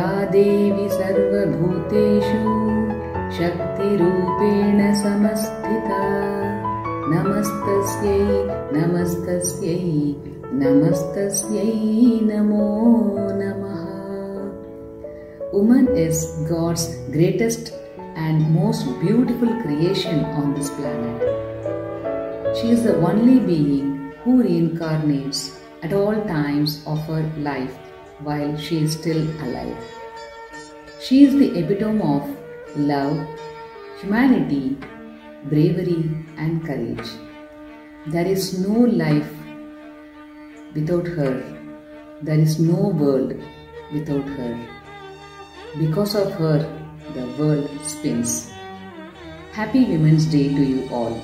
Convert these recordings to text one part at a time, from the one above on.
या देवी सर्वभूतेषु शक्तिरूपेण संस्थिता नमस्तस्यै नमस्तस्यै नमस्तस्यै नमो नमः। Woman is God's greatest and most beautiful creation on this planet. She is the only being who reincarnates at all times of her life while she is still alive. She is the epitome of love, humanity, bravery and courage. There is no life without her. There is no world without her. Because of her, the world spins. Happy Women's Day to you all.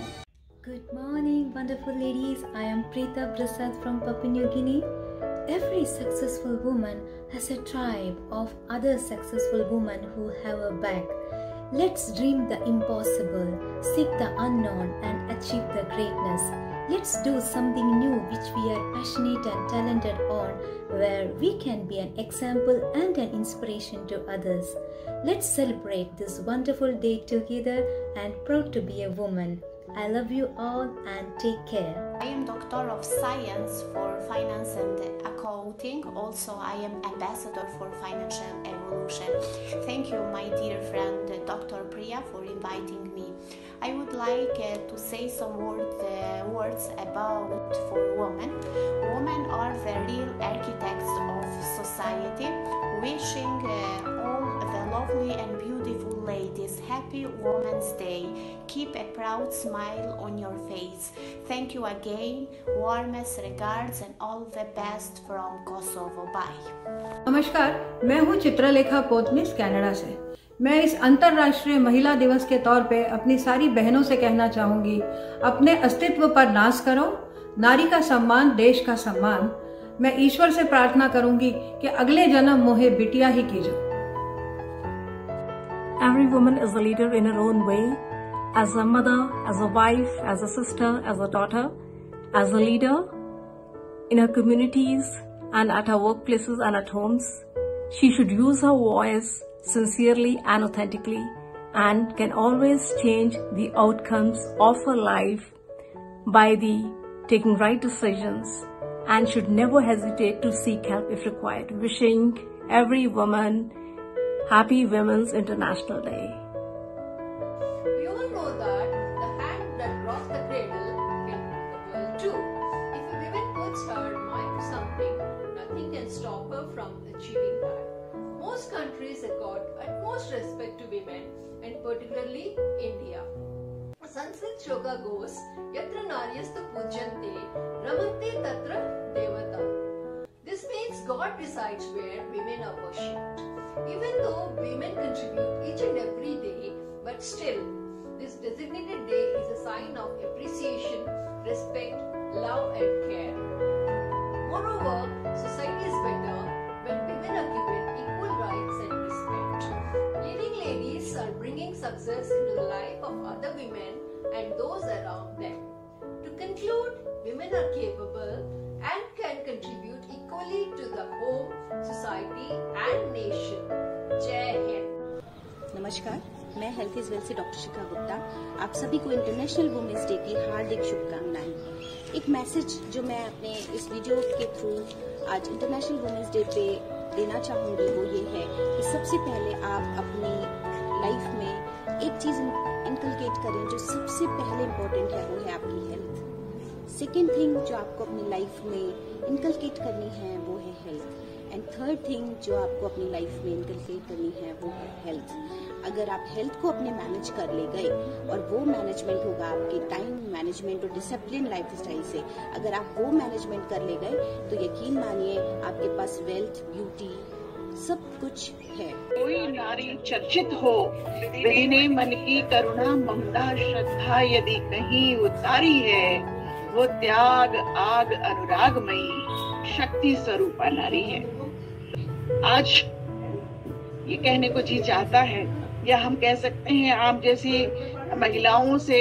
Good morning, wonderful ladies. I am Preeta Prasad from Papua New Guinea. Every successful woman has a tribe of other successful women who have her back. Let's dream the impossible, seek the unknown and achieve the greatness. Let's do something new which we are passionate and talented on, where we can be an example and an inspiration to others. Let's celebrate this wonderful day together and proud to be a woman. I love you all and take care. I am Doctor of Science for Finance and Accounting. Also, I am Ambassador for Financial Evolution. Thank you, my dear friend Dr. Priya, for inviting me. I would like to say some words about for women. Women are the real architects of society. Wishing all the lovely and beautiful ladies happy Women's Day. Keep a proud smile on your face. Thank you again. Warmest regards and all the best from Kosovo. Bye. नमस्कार, मैं हूँ Chitralekha Potnis Canada से। मैं इस अंतर्राष्ट्रीय महिला दिवस के तौर पे अपनी सारी बहनों से कहना चाहूंगी, अपने अस्तित्व पर नाज करो, नारी का सम्मान देश का सम्मान। मैं ईश्वर से प्रार्थना करूंगी कि अगले जन्म मोहे बिटिया ही कीजो। Every woman is a leader in her own way, as a mother, as a wife, as a sister, as a daughter, as a leader in her communities and at her workplaces and at homes. She should use her voice sincerely and authentically and can always change the outcomes of her life by taking right decisions and should never hesitate to seek help if required. Wishing every woman Happy Women's International Day. We all know that the hand that rocks the cradle can move the world too. If a woman puts her mind to something, nothing can stop her from achieving that. Most countries accord utmost respect to women, and particularly India. Sanskrit shloka goes, Yatra Naryastu Pujyante Ramante Tatra Devata. This means God decides where women are worshipped. Even though women contribute each and every day, but still, this designated day is a sign of appreciation, respect, love and care. Moreover, society is better when women are given equal rights and respect. Leading ladies are bringing success into the life of other women and those around them. To conclude, women are capable and can contribute equally to the home, society and nation. जय हिंद। नमस्कार, मैं health is well से doctor शिखा गुप्ता। आप सभी को international women's day की हार्दिक शुभकामनाएं। एक मैसेज जो मैं अपने इस वीडियो के थ्रू आज इंटरनेशनल वुमेन्स डे पे देना चाहूंगी वो ये है कि सबसे पहले आप अपनी लाइफ में एक चीज इनकलकेट करें जो सबसे पहले इम्पोर्टेंट है, वो है आपकी हेल्थ। सेकेंड थिंग जो आपको अपनी लाइफ में इनकलकेट करनी है वो है हेल्थ। एंड थर्ड थिंग जो आपको अपनी लाइफ में इनकलकेट करनी है वो है हेल्थ। अगर आप हेल्थ को अपने मैनेज कर ले गए, और वो मैनेजमेंट होगा आपके टाइम मैनेजमेंट और डिसिप्लिन लाइफस्टाइल से, अगर आप वो मैनेजमेंट कर ले गए तो यकीन मानिए आपके पास वेल्थ, ब्यूटी सब कुछ है। कोई नारी चर्चित हो, विलीने मन की करुणा ममता श्रद्धा यदि कहीं उतारी है, वो त्याग आग अनुरागमयी शक्ति स्वरूपा नारी है। आज ये कहने को जी चाहता है, या हम कह सकते हैं आप जैसी महिलाओं से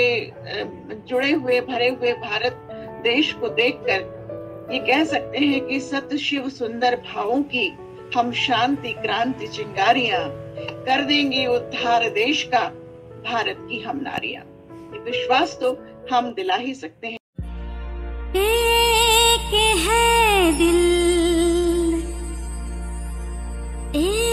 जुड़े हुए भरे हुए भारत देश को देखकर ये कह सकते हैं कि सत शिव सुंदर भावों की हम शांति क्रांति चिंगारियां कर देंगी उद्धार देश का, भारत की हम नारियां। ये विश्वास तो हम दिला ही सकते हैं। एक है दिल, एक